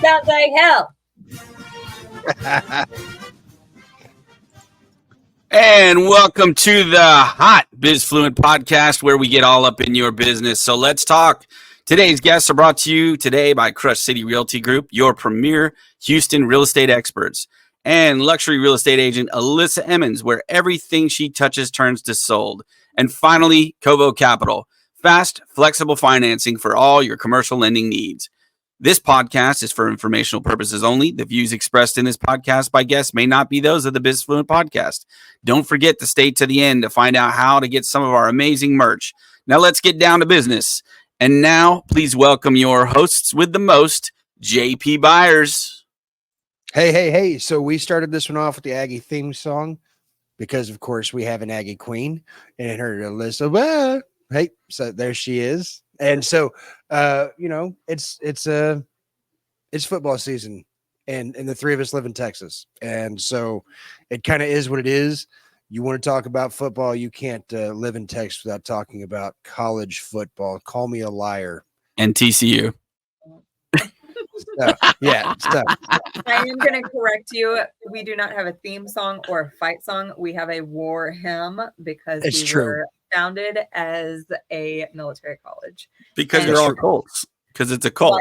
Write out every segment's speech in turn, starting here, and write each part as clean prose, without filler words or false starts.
Sounds like hell. And welcome to the hot Bizfluent Podcast, where we get all up in your business. So let's talk. Today's guests are brought to you today by Crush City Realty Group, your premier Houston real estate experts, and luxury real estate agent Alyssa Emmons, where everything she touches turns to sold. And finally, Covo Capital, fast, flexible financing for all your commercial lending needs. This podcast is for informational purposes only. The views expressed in this podcast by guests may not be those of the Bizfluent Podcast. Don't forget to stay to the end to find out how to get some of our amazing merch. Now let's get down to business. And now, please welcome your hosts with the most, JP Byers. Hey. So we started this one off with the Aggie theme song because, of course, we have an Aggie queen and her Alyssa. Well, hey, so there she is. And so, it's football season and the three of us live in Texas. And so it kind of is what it is. You want to talk about football. You can't live in Texas without talking about college football. Call me a liar. And TCU. So. I am going to correct you. We do not have a theme song or a fight song. We have a war hymn because we were founded as a military college. Because you're all cults. Because it's a cult.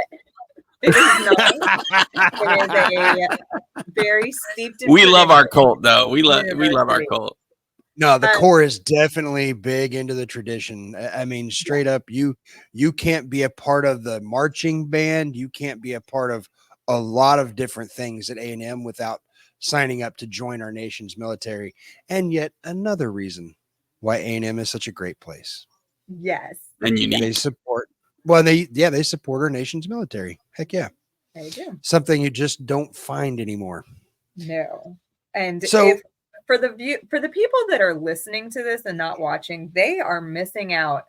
It is not. It is a very steeped in We love our cult, though. We love our cult. No, the core is definitely big into the tradition. I mean, straight up, you can't be a part of the marching band. You can't be a part of a lot of different things at A&M without signing up to join our nation's military. And yet another reason why A&M is such a great place. Yes. And you need they support. Well, they support our nation's military. Heck yeah. They do. Something you just don't find anymore. No. And so for the people that are listening to this and not watching, they are missing out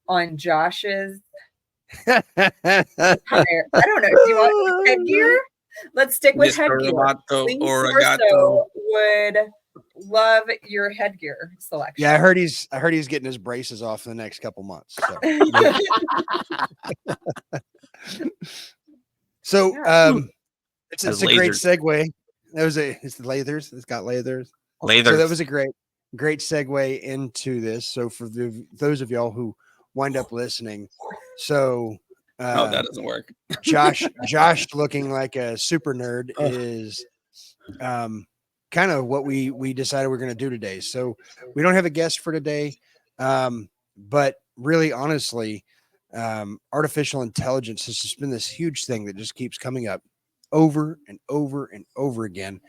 on Josh's attire. I don't know. Do you want headgear? Let's stick with headgear. Orso would love your headgear selection. Yeah, I heard he's getting his braces off in the next couple months. So, it's a great segue. It's the lathers. It's got lathers. So that was a great segue into this. So for those of y'all who wind up listening, so that doesn't work. Josh looking like a super nerd is kind of what we decided we're going to do today. So we don't have a guest for today, but really honestly, artificial intelligence has just been this huge thing that just keeps coming up over and over and over again.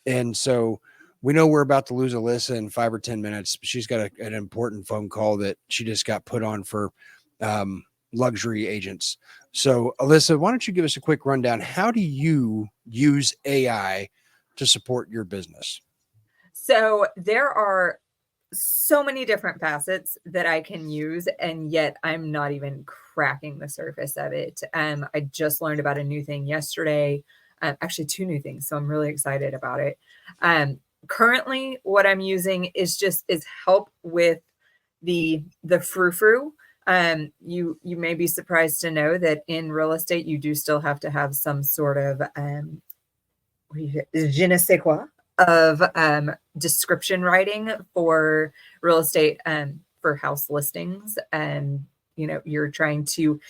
And so we know we're about to lose Alyssa in 5 or 10 minutes. She's got an important phone call that she just got put on for luxury agents. So Alyssa, why don't you give us a quick rundown? How do you use AI to support your business? So there are so many different facets that I can use, and yet I'm not even cracking the surface of it. I just learned about a new thing yesterday, actually 2 new things. So I'm really excited about it. Currently what I'm using is help with the frou-frou. You may be surprised to know that in real estate, you do still have to have some sort of, je ne sais quoi of, description writing for real estate, for house listings. And, you're trying to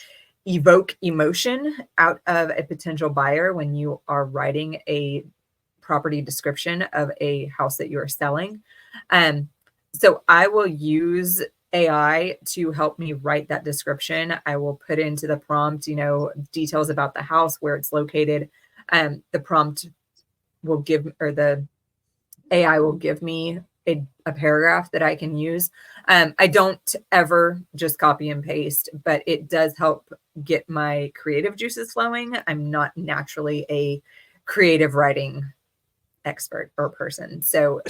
evoke emotion out of a potential buyer when you are writing a property description of a house that you are selling. So I will use AI to help me write that description. I will put into the prompt, details about the house, where it's located. The prompt will the AI will give me a paragraph that I can use. I don't ever just copy and paste, but it does help get my creative juices flowing. I'm not naturally a creative writing expert or person. So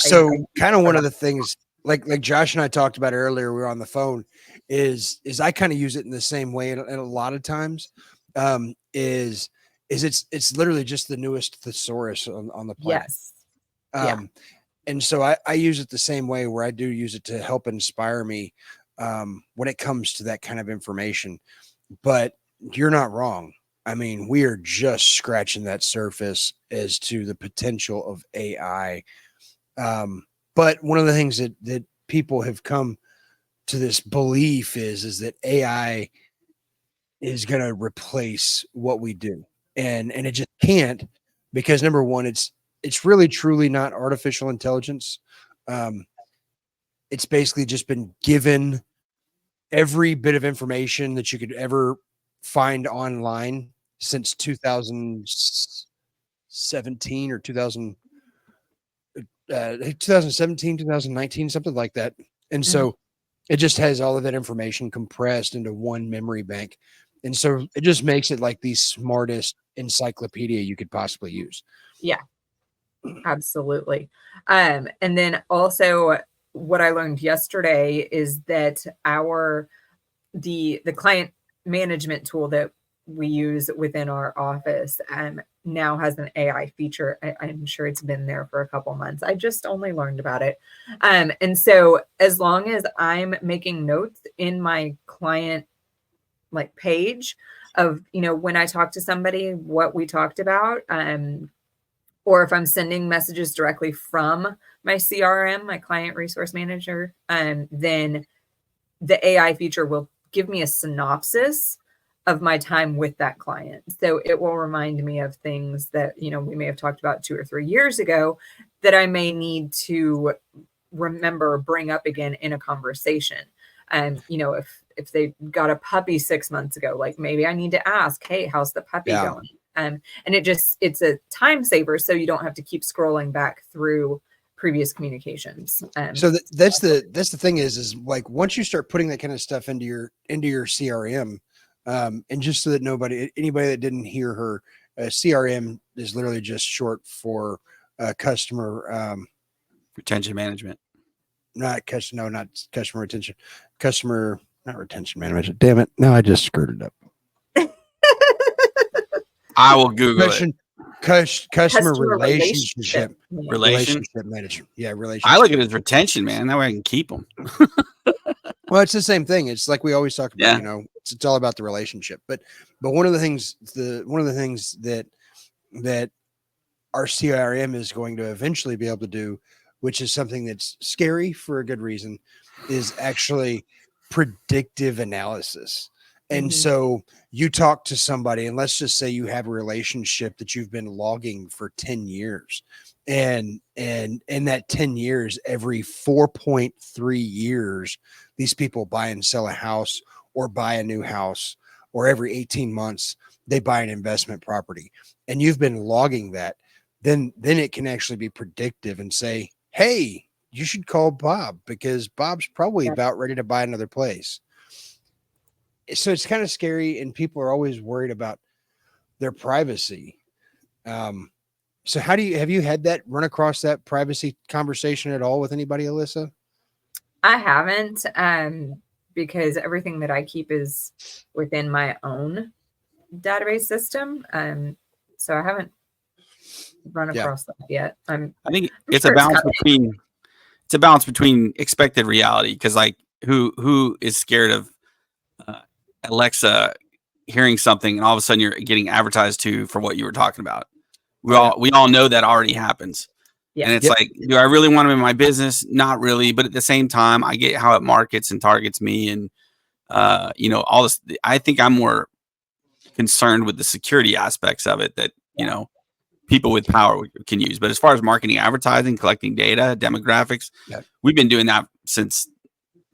kind of one of the things like Josh and I talked about earlier, we were on the phone, is I kind of use it in the same way. And a lot of times it's literally just the newest thesaurus on the planet. Yes. And so I use it the same way, where I do use it to help inspire me when it comes to that kind of information. But you're not wrong. I mean, we are just scratching that surface as to the potential of AI. But one of the things that people have come to this belief is that AI is going to replace what we do. And it just can't, because number one, it's really truly not artificial intelligence. It's basically just been given every bit of information that you could ever find online since 2017 or 2017, 2019, something like that. And so it just has all of that information compressed into one memory bank. And so it just makes it like the smartest encyclopedia you could possibly use. Yeah, absolutely. And then also what I learned yesterday is that the client management tool that we use within our office now has an AI feature. I'm sure it's been there for a couple months. I just only learned about it. And so as long as I'm making notes in my client like page of, when I talk to somebody, what we talked about, or if I'm sending messages directly from my CRM, my client resource manager, then the AI feature will give me a synopsis of my time with that client. So it will remind me of things that, we may have talked about 2 or 3 years ago that I may need to remember or bring up again in a conversation. If they got a puppy 6 months ago, like maybe I need to ask, hey, how's the puppy going? And it's a time saver. So you don't have to keep scrolling back through previous communications. So that's the thing is like, once you start putting that kind of stuff into your CRM, and just so that anybody that didn't hear her, CRM is literally just short for customer retention management. Not customer retention, not retention management. Damn it. Now I just screwed it up. I will Google it. Customer relationship management. Yeah, relationship. I look at it as retention, man. That way I can keep them. Well, it's the same thing. It's like we always talk about. It's all about the relationship. But one of the things that our CRM is going to eventually be able to do, which is something that's scary for a good reason, is actually predictive analysis. And so you talk to somebody, and let's just say you have a relationship that you've been logging for 10 years. And in that 10 years, every 4.3 years, these people buy and sell a house or buy a new house, or every 18 months, they buy an investment property. And you've been logging that. Then it can actually be predictive and say, hey, you should call Bob because Bob's probably about ready to buy another place. So it's kind of scary, and people are always worried about their privacy. So have you had that run across that privacy conversation at all with anybody, Alyssa? I haven't, because everything that I keep is within my own database system. So I haven't run across that yet. I think it's a balance between expected reality, because like who is scared of Alexa hearing something and all of a sudden you're getting advertised to for what you were talking about. We all know that already happens. Yeah. And it's like, do I really want them in my business? Not really. But at the same time, I get how it markets and targets me. And, all this, I think I'm more concerned with the security aspects of it that, people with power can use. But as far as marketing, advertising, collecting data, demographics, we've been doing that since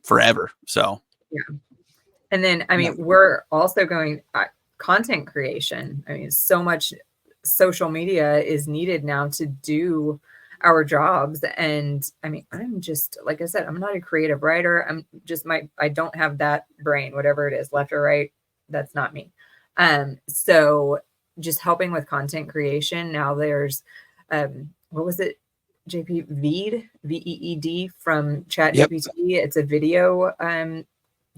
forever. So, yeah. And then, we're also going content creation. So much social media is needed now to do our jobs. And I'm just, like I said, I'm not a creative writer. I'm just I don't have that brain, whatever it is, left or right. That's not me. So just helping with content creation. Now there's, what was it? JP VEED from ChatGPT. Yep. It's a video,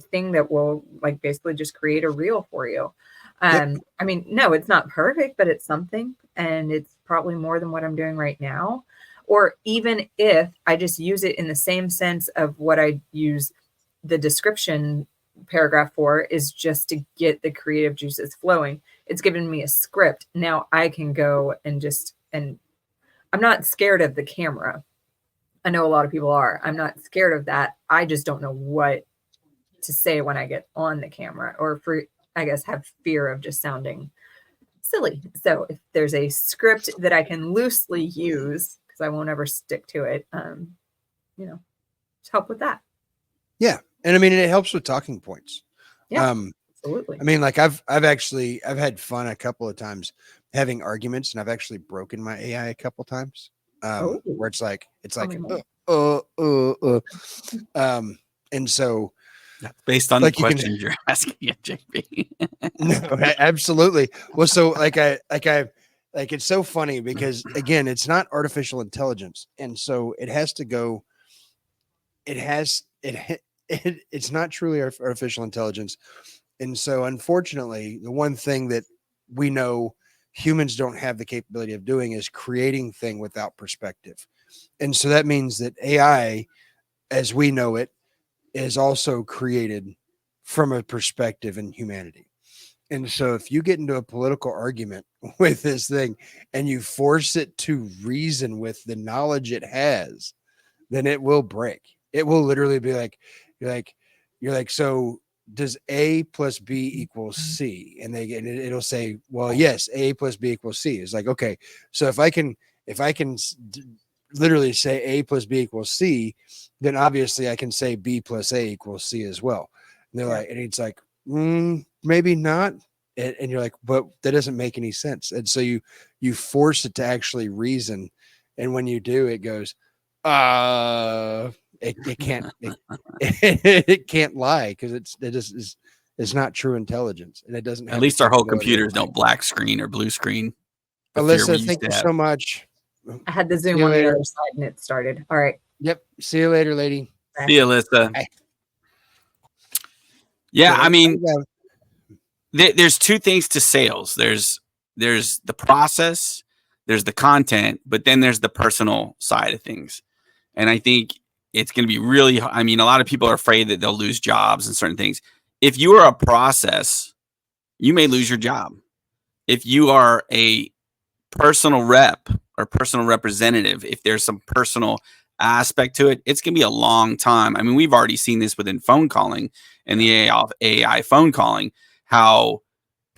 thing that will like basically just create a reel for you. No, it's not perfect, but it's something, and it's probably more than what I'm doing right now. Or even if I just use it in the same sense of what I use the description paragraph 4 is just to get the creative juices flowing. It's given me a script. Now I can go and I'm not scared of the camera. I know a lot of people are. I'm not scared of that. I just don't know what to say when I get on the camera, or I guess have fear of just sounding silly. So if there's a script that I can loosely use, because I won't ever stick to it, just help with that. Yeah. And I mean, it helps with talking points. Yeah, absolutely. I mean, like I've had fun a couple of times having arguments, and I've actually broken my AI a couple of times. Where it's like, and so that's based on like the questions you're asking it, JP. No, absolutely. Well, so like it's so funny because again, it's not artificial intelligence, and so it has to go. It's not truly artificial intelligence, and so unfortunately, the one thing that we know humans don't have the capability of doing is creating thing without perspective, and so that means that AI, as we know it, is also created from a perspective in humanity. And so if you get into a political argument with this thing and you force it to reason with the knowledge it has, then it will break. It will literally be like, you're like, so does A plus B equals C? And it'll say, well, yes, A plus B equals C. It's like, okay, so if I can literally say A plus B equals C, then obviously I can say B plus A equals C as well. And they're like, and it's like, maybe not. And you're like, but that doesn't make any sense. And so you force it to actually reason. And when you do, it goes, it can't, it can't lie because it's not true intelligence. And it doesn't have at least our whole computers don't black screen or blue screen. Alyssa, thank you so much. I had the Zoom on the other side and it started. All right. Yep. See you later, lady. See you, Alyssa. Bye. Yeah, I mean, there's two things to sales. There's the process, there's the content, but then there's the personal side of things. And I think it's going to be really, I mean, a lot of people are afraid that they'll lose jobs and certain things. If you are a process, you may lose your job. If you are a personal rep or personal representative, if there's some personal aspect to it, it's going to be a long time. I mean, we've already seen this within phone calling and the AI phone calling, how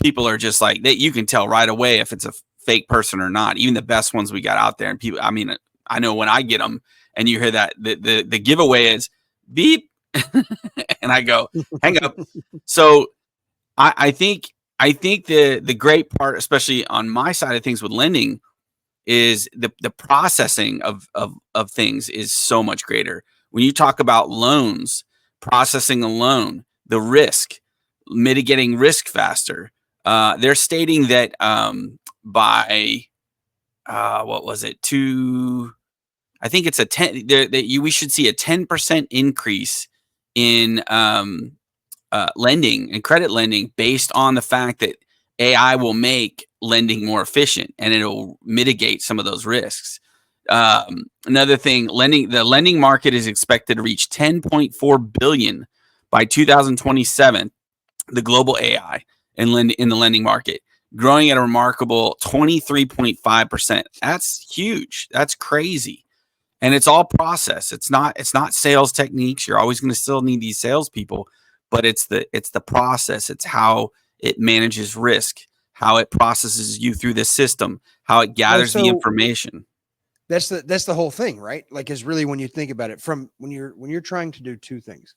people are just like that. You can tell right away if it's a fake person or not, even the best ones we got out there. And people, I mean, I know when I get them and you hear that the giveaway is beep and I go, hang up. So I think the great part, especially on my side of things with lending, is the processing of things is so much greater. When you talk about loans, processing a loan, the risk, mitigating risk faster. They're stating that by what was it? I think it's we should see a 10% increase in lending and credit lending based on the fact that AI will make lending more efficient and it'll mitigate some of those risks. Another thing, the lending market is expected to reach 10.4 billion by 2027. The global AI in the lending market growing at a remarkable 23.5%. That's huge. That's crazy. And it's all process. It's not sales techniques. You're always going to still need these salespeople, but it's the process. It's how it manages risk, how it processes you through the system, how it gathers the information. That's the whole thing, right? Like, is really when you think about it, from when you're trying to do two things,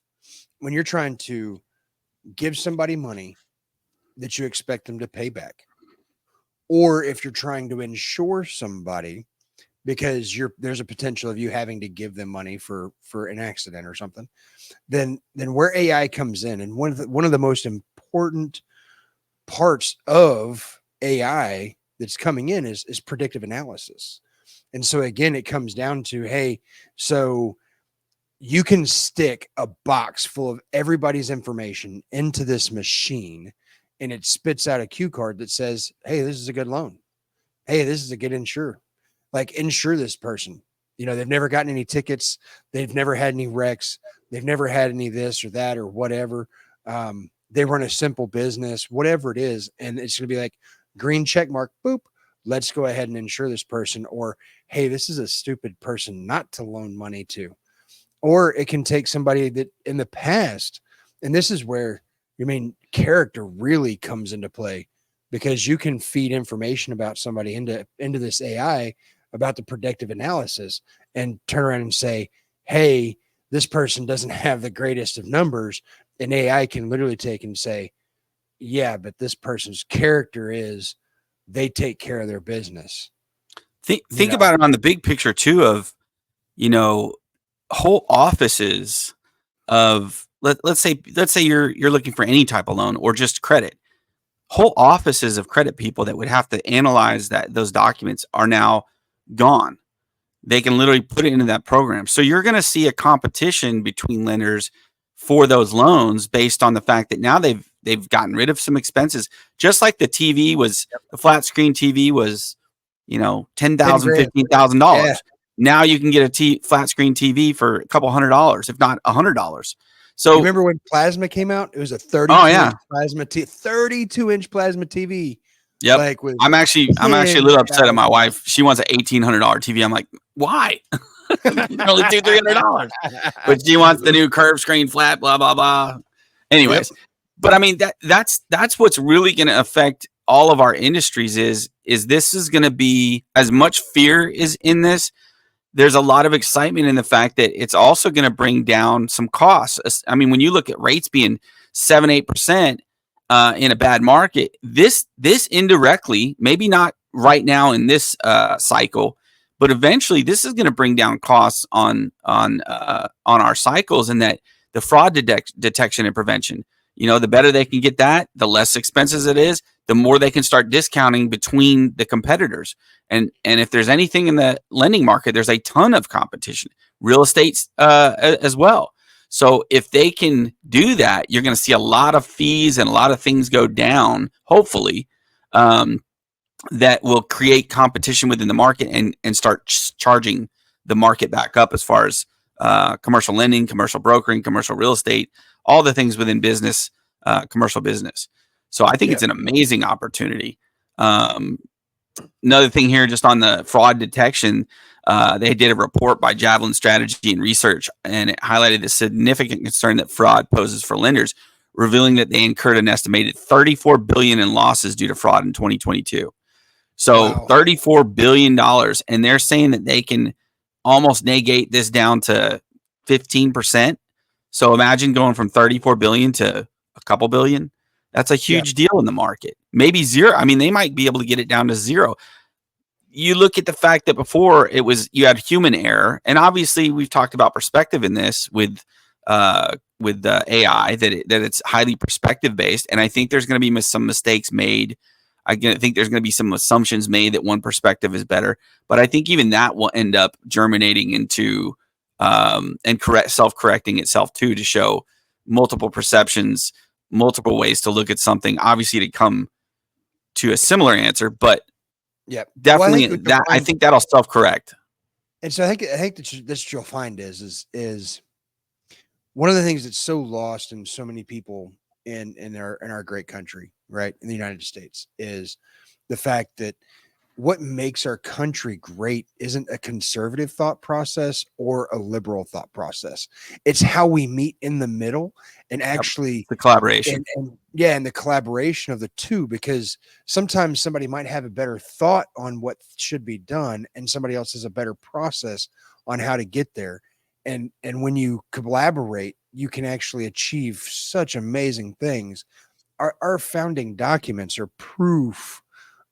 when you're trying to give somebody money that you expect them to pay back, or if you're trying to insure somebody because there's a potential of you having to give them money for an accident or something, then where AI comes in, and one of the most important parts of AI that's coming in is predictive analysis. And so again, it comes down to, hey, so you can stick a box full of everybody's information into this machine and it spits out a cue card that says, hey, this is a good loan. Hey, this is a good insure. Like, insure this person. You know, they've never gotten any tickets. They've never had any wrecks. They've never had any this or that or whatever. They run a simple business, whatever it is. And it's going to be like green check mark, boop. Let's go ahead and insure this person. Or, hey, this is a stupid person not to loan money to. Or it can take somebody that in the past, and this is where your main character really comes into play, because you can feed information about somebody into this AI about the predictive analysis and turn around and say, hey, this person doesn't have the greatest of numbers. And AI can literally take and say, yeah, but this person's character is they take care of their business. Think about it on the big picture too of, whole offices of let's say you're looking for any type of loan or just credit. Whole offices of credit people that would have to analyze those documents are now gone. They can literally put it into that program. So you're going to see a competition between lenders for those loans based on the fact that now they've gotten rid of some expenses. Just like the TV was, the flat screen TV was, $10,000, $15,000. Yeah. Now you can get a flat screen TV for a couple $100, if not $100. So you remember when plasma came out? It was a 32-inch plasma 32-inch plasma TV. Yep. I'm actually a little upset at my wife. She wants an $1,800 TV. I'm like, why? Only $200-$300. But she wants the new curved screen flat, blah, blah, blah. Anyways, but I mean, that's what's really going to affect all of our industries is this is going to be, as much fear is in this, there's a lot of excitement in the fact that it's also going to bring down some costs. I mean, when you look at rates being 7-8% in a bad market, this indirectly, maybe not right now in this cycle, but eventually this is going to bring down costs on our cycles, and that the fraud detection and prevention. The better they can get that, the less expenses it is, the more they can start discounting between the competitors. And if there's anything in the lending market, there's a ton of competition, real estate as well. So if they can do that, you're going to see a lot of fees and a lot of things go down, hopefully, that will create competition within the market and start charging the market back up as far as commercial lending, commercial brokering, commercial real estate, all the things within business, commercial business. So I think it's an amazing opportunity. Another thing here, just on the fraud detection, they did a report by Javelin Strategy and Research, and it highlighted the significant concern that fraud poses for lenders, revealing that they incurred an estimated $34 billion in losses due to fraud in 2022. So $34 billion, and they're saying that they can almost negate this down to 15%. So imagine going from 34 billion to a couple billion. That's a huge deal in the market. Maybe zero. I mean, they might be able to get it down to zero. You look at the fact that before you had human error, and obviously we've talked about perspective in this with AI, that it's highly perspective based. And I think there's going to be some mistakes made. I think there's going to be some assumptions made that one perspective is better, but I think even that will end up germinating into and self-correcting itself too, to show multiple perceptions, multiple ways to look at something, obviously to come to a similar answer, but definitely I think that'll self-correct. And so I think that this you'll find is one of the things that's so lost in so many people in our great country, right, in the United States, is the fact that what makes our country great isn't a conservative thought process or a liberal thought process. It's how we meet in the middle and actually the collaboration. And the collaboration of the two, because sometimes somebody might have a better thought on what should be done and somebody else has a better process on how to get there. And when you collaborate, you can actually achieve such amazing things. Our founding documents are proof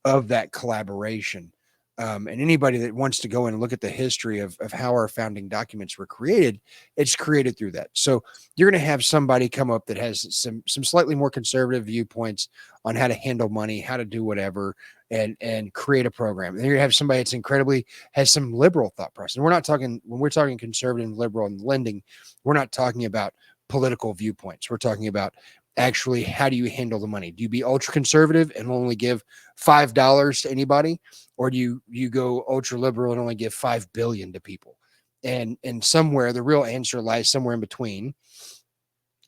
of that collaboration. And anybody that wants to go in and look at the history of how our founding documents were created, it's created through that. So you're going to have somebody come up that has some slightly more conservative viewpoints on how to handle money, how to do whatever, and create a program. And then you're going to have somebody that's has some liberal thought process. And when we're talking conservative and liberal and lending, we're not talking about political viewpoints. We're talking about actually, how do you handle the money? Do you be ultra conservative and only give $5 to anybody, or do you go ultra liberal and only give 5 billion to people? And somewhere the real answer lies somewhere in between.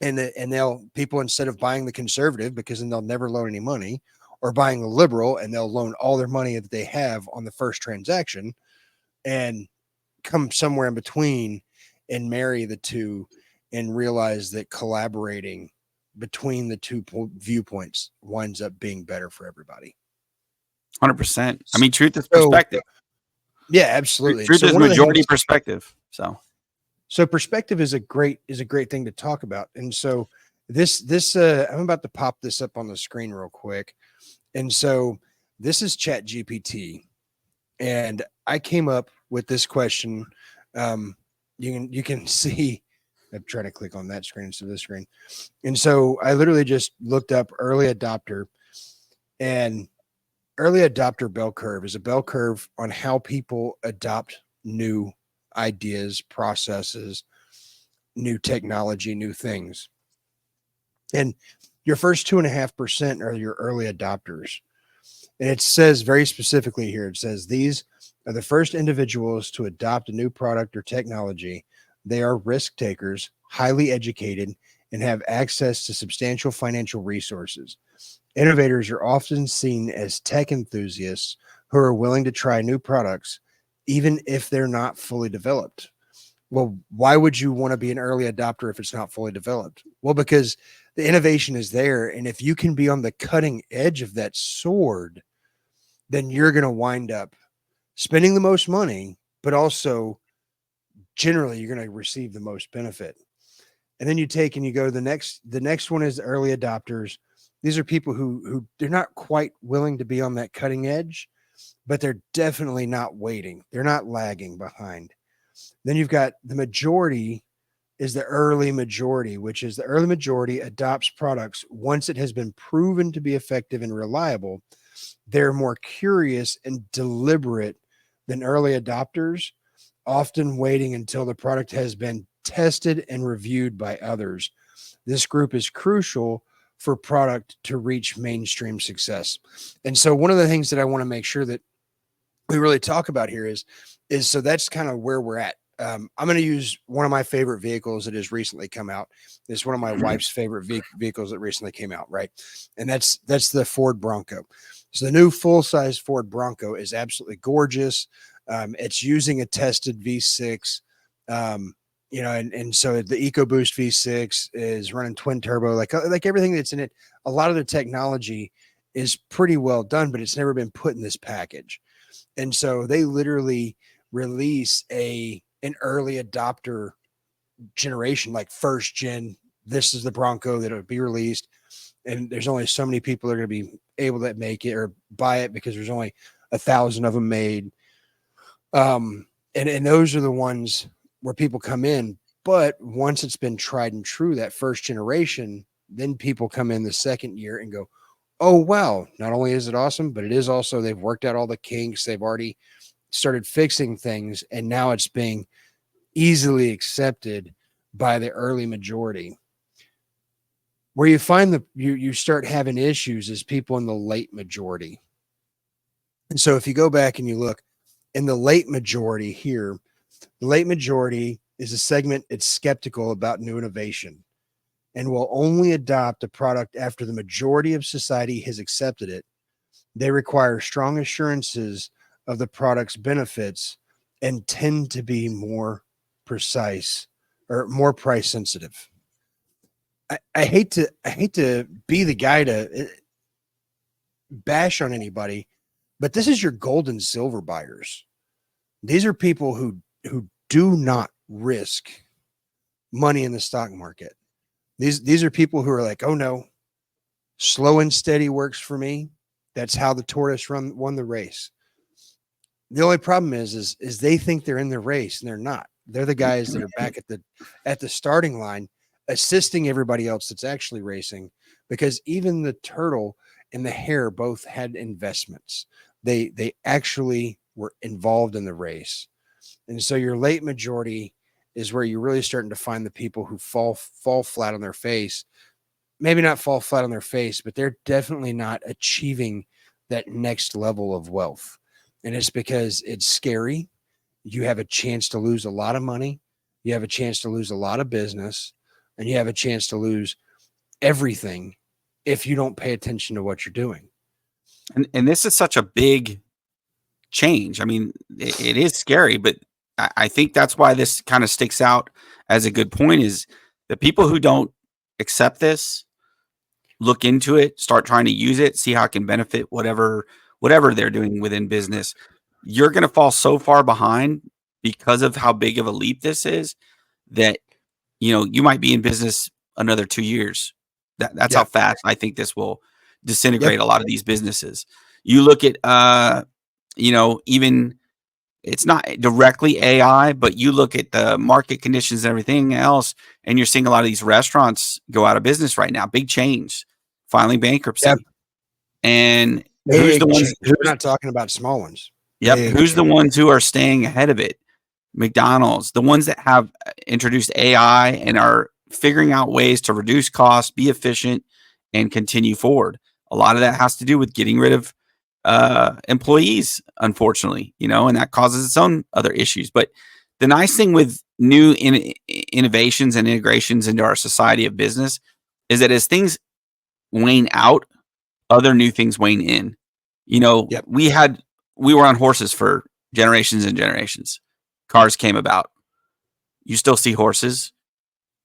and people, instead of buying the conservative, because then they'll never loan any money, or buying the liberal and they'll loan all their money that they have on the first transaction, and come somewhere in between and marry the two and realize that collaborating between the two viewpoints winds up being better for everybody. 100%. I mean, truth is So, perspective. Yeah, absolutely. Truth So is one of the majority things- perspective. So perspective is a great thing to talk about. And so this I'm about to pop this up on the screen real quick. And so this is Chat GPT, and I came up with this question. You can see, I'm trying to click on that screen instead of this screen. And so I literally just looked up early adopter, and early adopter bell curve is a bell curve on how people adopt new ideas, processes, new technology, new things. And your first 2.5% are your early adopters. And it says very specifically here, it says these are the first individuals to adopt a new product or technology. They are risk takers, highly educated, and have access to substantial financial resources. Innovators are often seen as tech enthusiasts who are willing to try new products, even if they're not fully developed. Well, why would you want to be an early adopter if it's not fully developed? Well, because the innovation is there. And if you can be on the cutting edge of that sword, then you're going to wind up spending the most money, but also generally you're going to receive the most benefit. And then you take and you go to the next one is early adopters. These are people who they're not quite willing to be on that cutting edge, but they're definitely not waiting. They're not lagging behind. Then you've got the majority is the early majority, which is the early majority adopts products once it has been proven to be effective and reliable. They're more curious and deliberate than early adopters, often waiting until the product has been tested and reviewed by others. This group is crucial for product to reach mainstream success. And so one of the things that I want to make sure that we really talk about here is so that's kind of where we're at. I'm going to use one of my favorite vehicles that has recently come out. It's one of my wife's favorite vehicles that recently came out, right? And that's the Ford Bronco. So the new full-size Ford Bronco is absolutely gorgeous. It's using a tested V6, and so the EcoBoost V6 is running twin turbo, like everything that's in it. A lot of the technology is pretty well done, but it's never been put in this package. And so they literally release an early adopter generation, like first gen. This is the Bronco that will be released. And there's only so many people that are going to be able to make it or buy it because there's only 1,000 of them made. And those are the ones where people come in. But once it's been tried and true, that first generation, then people come in the second year and go, oh, wow, not only is it awesome, but it is also, they've worked out all the kinks. They've already started fixing things. And now it's being easily accepted by the early majority. Where you find you start having issues is people in the late majority. And so if you go back and you look in the late majority here, the late majority is a segment it's skeptical about new innovation and will only adopt a product after the majority of society has accepted it. They require strong assurances of the product's benefits and tend to be more precise or more price sensitive. I hate to be the guy to bash on anybody, but this is your gold and silver buyers. These are people who do not risk money in the stock market. These are people who are like, oh no, slow and steady works for me. That's how the tortoise won the race. The only problem is they think they're in the race and they're not. They're the guys that are back at the starting line, assisting everybody else that's actually racing, because even the turtle and the hare both had investments. They actually were involved in the race. And so your late majority is where you're really starting to find the people who fall flat on their face. Maybe not fall flat on their face, but they're definitely not achieving that next level of wealth. And it's because it's scary. You have a chance to lose a lot of money. You have a chance to lose a lot of business. and you have a chance to lose everything if you don't pay attention to what you're doing. And this is such a big change. I mean, it is scary, but I think that's why this kind of sticks out as a good point is the people who don't accept this, look into it, start trying to use it, see how it can benefit whatever they're doing within business. You're going to fall so far behind because of how big of a leap this is that, you might be in business another 2 years. That's how fast I think this will disintegrate a lot of these businesses. You look at, even it's not directly AI, but you look at the market conditions and everything else, and you're seeing a lot of these restaurants go out of business right now, big chains, filing bankruptcy. Yep. And who's the ones? We're not talking about small ones. Yep. Who's the ones who are staying ahead of it? McDonald's, the ones that have introduced AI and are figuring out ways to reduce costs, be efficient, and continue forward. A lot of that has to do with getting rid of employees, unfortunately, and that causes its own other issues. But the nice thing with new innovations and integrations into our society of business is that as things wane out, other new things wane in. We were on horses for generations and generations. Cars came about. You still see horses.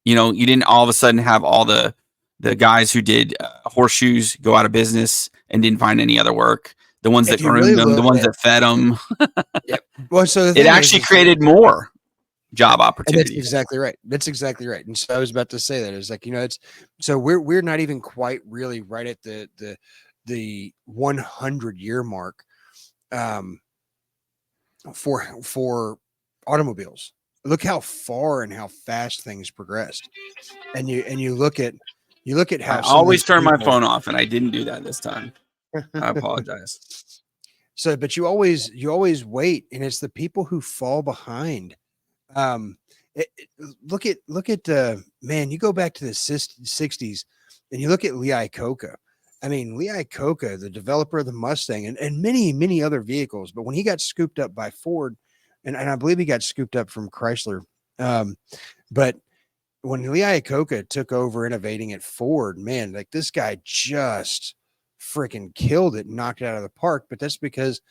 You didn't all of a sudden have all the guys who did horseshoes go out of business and didn't find any other work. The ones that groomed them, the ones that fed them. Yep. Well, so it actually created more job opportunities. That's exactly right. That's exactly right. And so I was about to say that it's like, it's so we're not even quite really right at the 100-year mark for automobiles. Look how far and how fast things progressed. And you look at how I always turn my phone off, and I didn't do that this time. I apologize. So, but you always wait, and it's the people who fall behind. Look at man, you go back to the 60s and you look at Lee Iacocca. I mean, Lee Iacocca, the developer of the Mustang and many, many other vehicles. But when he got scooped up by Ford, and I believe he got scooped up from Chrysler. But when Lee Iacocca took over innovating at Ford, man, like this guy just freaking killed it and knocked it out of the park. But that's because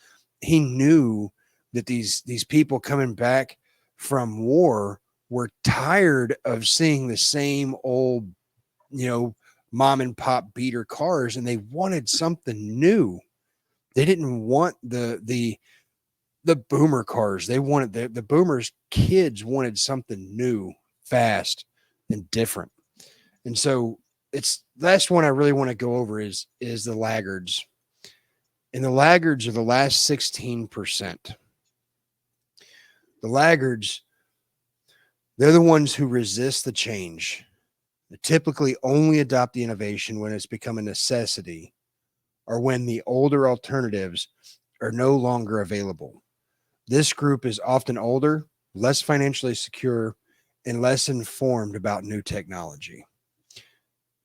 he knew that these people coming back from war were tired of seeing the same old, mom and pop beater cars, and they wanted something new. They didn't want the boomer cars. They wanted the boomers' kids wanted something new, fast, and different. And so it's last one I really want to go over is the laggards. And the laggards are the last 16%. The laggards, they're the ones who resist the change. They typically only adopt the innovation when it's become a necessity or when the older alternatives are no longer available. This group is often older, less financially secure, and less informed about new technology.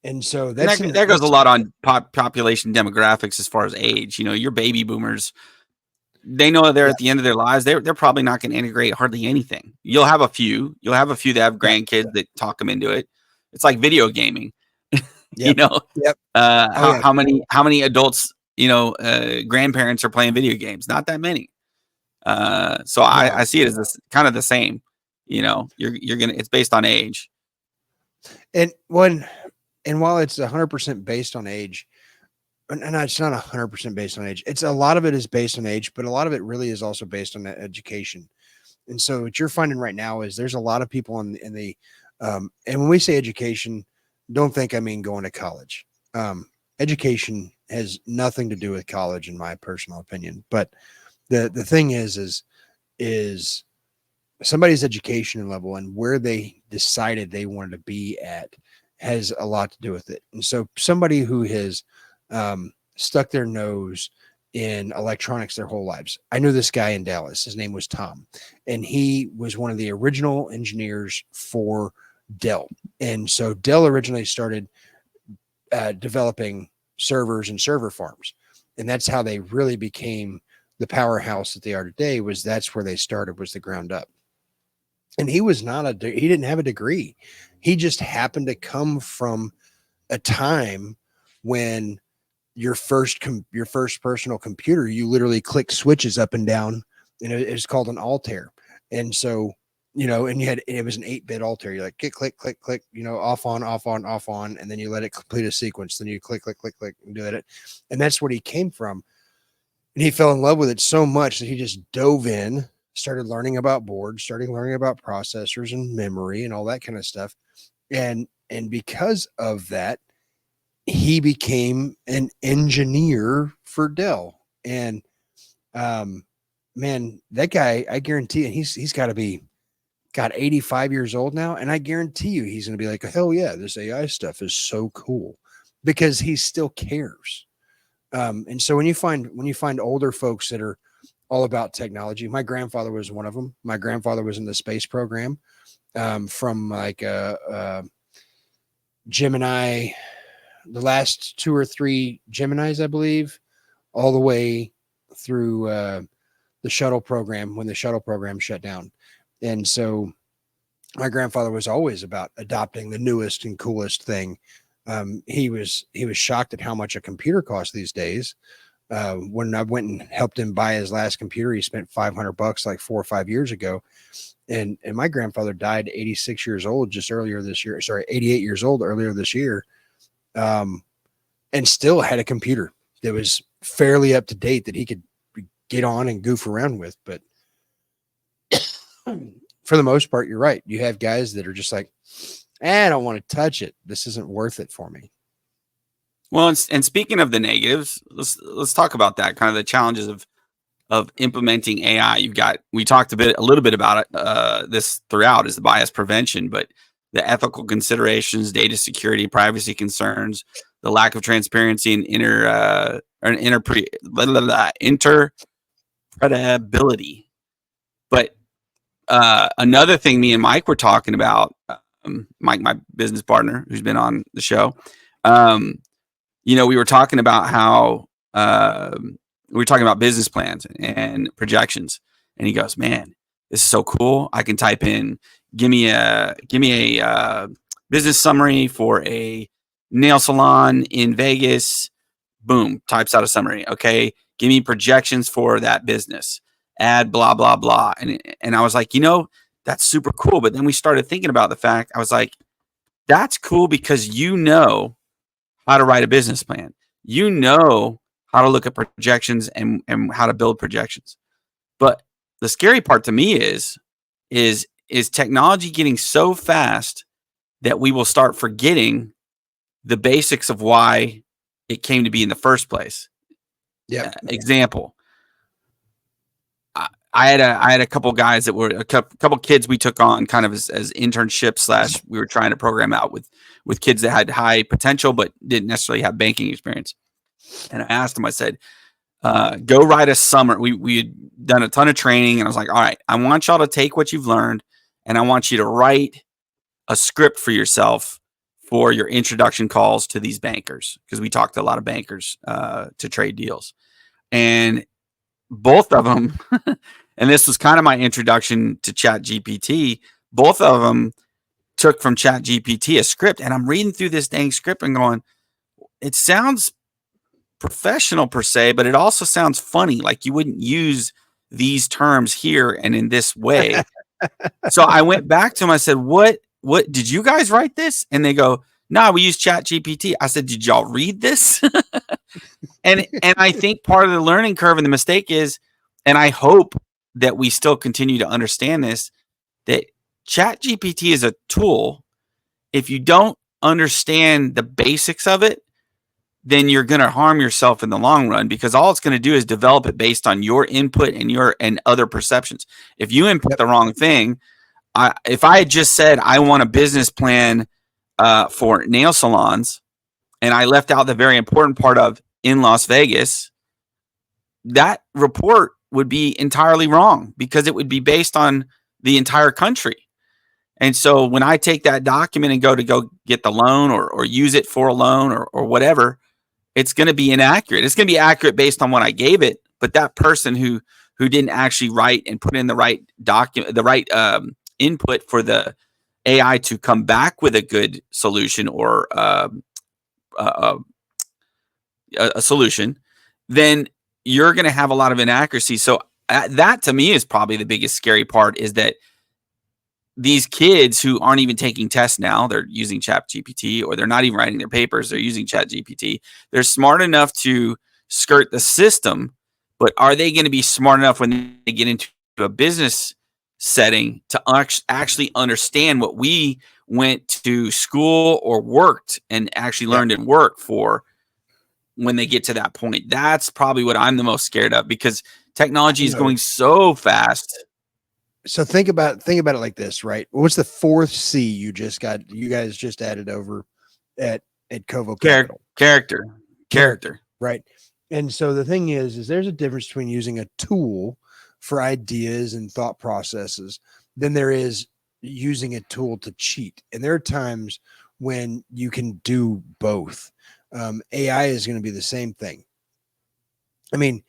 And so that goes a lot on population demographics as far as age. Your baby boomers, they know they're at the end of their lives. They're probably not going to integrate hardly anything. You'll have a few that have grandkids that talk them into it. It's like video gaming. How many adults, grandparents are playing video games? Not that many. So I see it as kind of the same. It's based on age. And while it's 100% based on age, and it's not 100% based on age. It's a lot of it is based on age, but a lot of it really is also based on education. And so what you're finding right now is there's a lot of people in the and when we say education, don't think I mean going to college. Education has nothing to do with college, in my personal opinion. But the thing is somebody's education level and where they decided they wanted to be at has a lot to do with it. And so somebody who has stuck their nose in electronics their whole lives. I knew this guy in Dallas. His name was Tom, and he was one of the original engineers for Dell. And so Dell originally started developing servers and server farms. And that's how they really became the powerhouse that they are today. That's where they started, was the ground up. And he was he didn't have a degree. He just happened to come from a time when your first personal computer, you literally click switches up and down, and it's called an Altair. And so, and it was an 8-bit Altair. You're like, click, click, click, off on, off on, off on. And then you let it complete a sequence. Then you click, click, click, click, and do it. And that's what he came from. And he fell in love with it so much that he just dove in, started learning about boards, started learning about processors and memory and all that kind of stuff. And because of that, he became an engineer for Dell. And man, that guy, I guarantee you, he's got to be 85 years old now. And I guarantee you he's going to be like, hell yeah, this AI stuff is so cool, because he still cares. And so when you find older folks that are all about technology, my grandfather was one of them. My grandfather was in the space program, from like Gemini, the last 2 or 3 Geminis, I believe, all the way through the shuttle program, when the shuttle program shut down. And so my grandfather was always about adopting the newest and coolest thing. He was shocked at how much a computer costs these days. When I went and helped him buy his last computer, he spent $500 like 4 or 5 years ago. And my grandfather died 86 years old just earlier this year. Sorry, 88 years old earlier this year. And still had a computer that was fairly up to date that he could get on and goof around with. But for the most part, you're right. You have guys that are just like, I don't want to touch it. This isn't worth it for me. Well, and speaking of the negatives, let's talk about that, kind of the challenges of implementing AI. We talked a little bit about it. This throughout is the bias prevention, but the ethical considerations, data security, privacy concerns, the lack of transparency and interpretability. But another thing me and Mike were talking about, Mike, my business partner, who's been on the show, we were talking about how we were talking about business plans and projections, and he goes, "Man, this is so cool! I can type in, give me a business summary for a nail salon in Vegas." Boom, types out a summary. Okay, give me projections for that business. Add blah blah blah, and I was like, that's super cool. But then we started thinking about the fact. I was like, that's cool because you know how to write a business plan. You know how to look at projections and how to build projections. But the scary part to me is technology getting so fast that we will start forgetting the basics of why it came to be in the first place. Yeah. Example. I had a couple guys that were a couple kids we took on kind of as internships / we were trying to program out with kids that had high potential but didn't necessarily have banking experience. And I asked them, I said, go write a summary. We had done a ton of training, and I was like, all right, I want y'all to take what you've learned, and I want you to write a script for yourself for your introduction calls to these bankers, because we talked to a lot of bankers to trade deals. And both of them, and this was kind of my introduction to ChatGPT, both of them took from ChatGPT a script, and I'm reading through this dang script and going, it sounds professional per se, but it also sounds funny. Like you wouldn't use these terms here and in this way. So I went back to them. I said, what did you guys write this? And they go, no, we use ChatGPT. I said, did y'all read this? and I think part of the learning curve and the mistake is, and I hope that we still continue to understand this, that ChatGPT is a tool. If you don't understand the basics of it, then you're going to harm yourself in the long run, because all it's going to do is develop it based on your input and other perceptions. If you input the wrong thing, if I had just said I want a business plan for nail salons, and I left out the very important part of in Las Vegas, that report would be entirely wrong, because it would be based on the entire country. And so when I take that document and go get the loan or use it for a loan or whatever, it's going to be inaccurate. It's going to be accurate based on what I gave it, but that person who didn't actually write and put in the right document, the right input for the AI to come back with a good solution or a solution, then you're going to have a lot of inaccuracy. So that to me is probably the biggest scary part, is that these kids who aren't even taking tests now, they're using ChatGPT, or they're not even writing their papers, they're using ChatGPT. They're smart enough to skirt the system, but are they going to be smart enough when they get into a business setting to actually understand what we went to school or worked and actually learned and worked for when they get to that point? That's probably what I'm the most scared of, because technology is going so fast. So think about it like this, right? What's the fourth C you guys just added over at Covo Capital? Character. Right. And so the thing is there's a difference between using a tool for ideas and thought processes than there is using a tool to cheat. And there are times when you can do both. AI is going to be the same thing. I mean,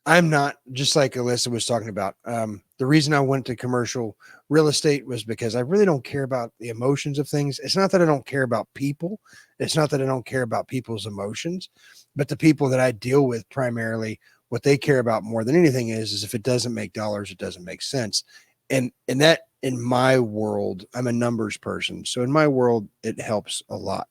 I'm not, just like Alyssa was talking about. The reason I went to commercial real estate was because I really don't care about the emotions of things. It's not that I don't care about people. It's not that I don't care about people's emotions, but the people that I deal with primarily, what they care about more than anything is if it doesn't make dollars, it doesn't make sense. And that, in my world, I'm a numbers person. So in my world, it helps a lot.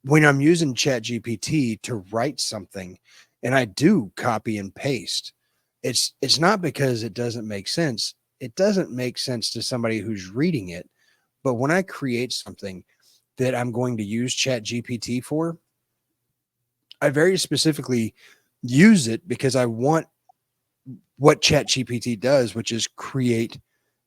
When I'm using ChatGPT to write something, and I do copy and paste, it's not because it doesn't make sense. It doesn't make sense to somebody who's reading it. But when I create something that I'm going to use ChatGPT for, I very specifically use it because I want what ChatGPT does, which is create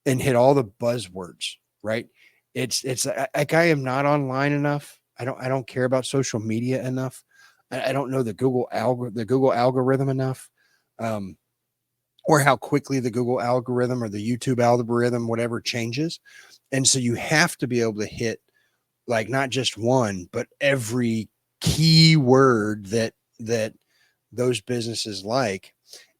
and hit all the buzzwords, right? It's like, I am not online enough. I don't care about social media enough. I don't know the Google algorithm enough, or how quickly the Google algorithm or the YouTube algorithm, whatever, changes. And so you have to be able to hit, like, not just one, but every keyword that those businesses like.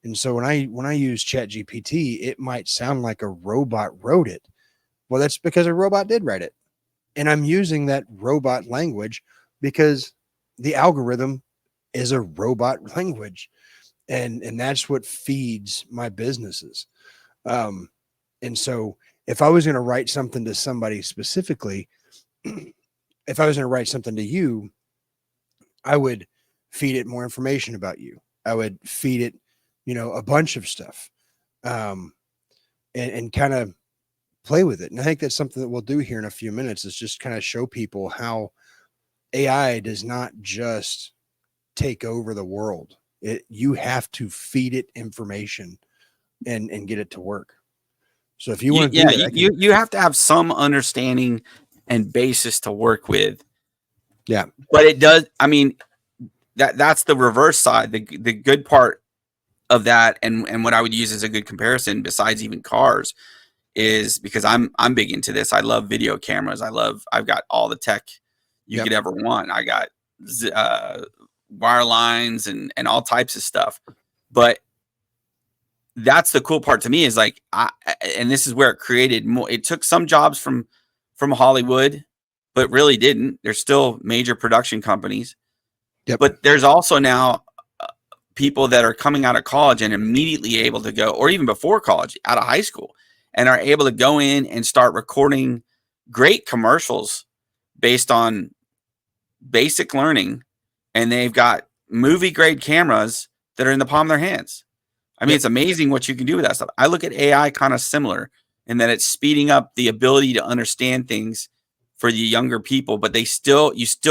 And so when I use ChatGPT, it might sound like a robot wrote it. Well, that's because a robot did write it. And I'm using that robot language because the algorithm is a robot language. And that's what feeds my businesses. And so if I was going to write something to somebody specifically, if I was going to write something to you, I would feed it more information about you. I would feed it, a bunch of stuff, and kind of play with it. And I think that's something that we'll do here in a few minutes, is just kind of show people how AI does not just take over the world. You have to feed it information and get it to work. So if you want to do that, you have to have some understanding and basis to work with. Yeah. But it does, I mean, that's the reverse side. The good part of that, and what I would use as a good comparison, besides even cars, is because I'm big into this. I love video cameras. I've got all the tech you could ever want. I got wire lines and all types of stuff. But that's the cool part to me, is like, and this is where it created more. It took some jobs from Hollywood, but really didn't. There's still major production companies. Yep. But there's also now people that are coming out of college and immediately able to go, or even before college, out of high school, and are able to go in and start recording great commercials based on basic learning. And they've got movie grade cameras that are in the palm of their hands. I mean, It's amazing what you can do with that stuff. I look at AI kind of similar in that it's speeding up the ability to understand things for the younger people, but you still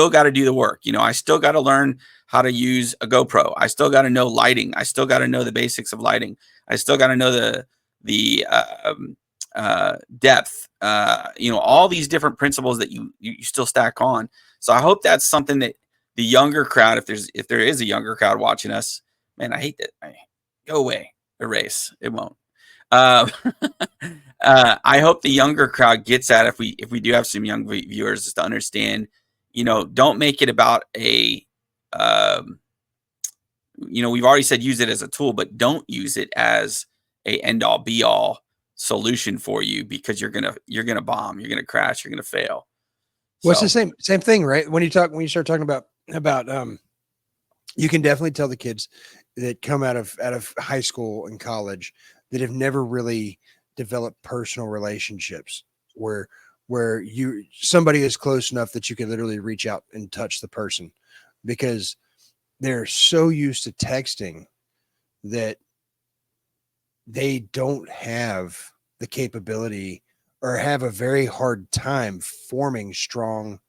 got to do the work. I still got to learn how to use a GoPro. I still got to know lighting. I still got to know the basics of lighting. I still got to know the depth, all these different principles that you still stack on. So I hope that's something that the younger crowd, if there is a younger crowd watching us, man, I hate that. Go away, erase. It won't. I hope the younger crowd gets that. If we do have some young viewers, just to understand, don't make it about we've already said use it as a tool, but don't use it as a end all be all solution for you because you're gonna bomb, you're gonna crash, you're gonna fail. Well, it's So the same thing, right? When you start talking about you can definitely tell the kids that come out of high school and college that have never really developed personal relationships where somebody is close enough that you can literally reach out and touch the person, because they're so used to texting that they don't have the capability or have a very hard time forming strong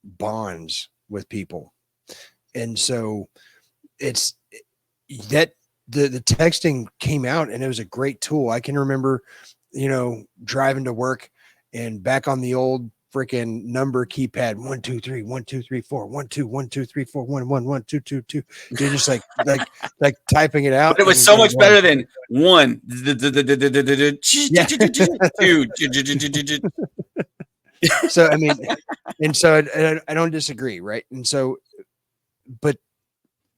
bonds with people. And so it's that the texting came out and it was a great tool. I can remember, driving to work and back on the old freaking number keypad, 1 2 3 1 2 3 4 1 2 1 2 3 4 1 1 1 2 2 2. You're just like typing it out. but it was so much going, better than one, yeah. two. So I mean, and so I don't disagree, right? And so, but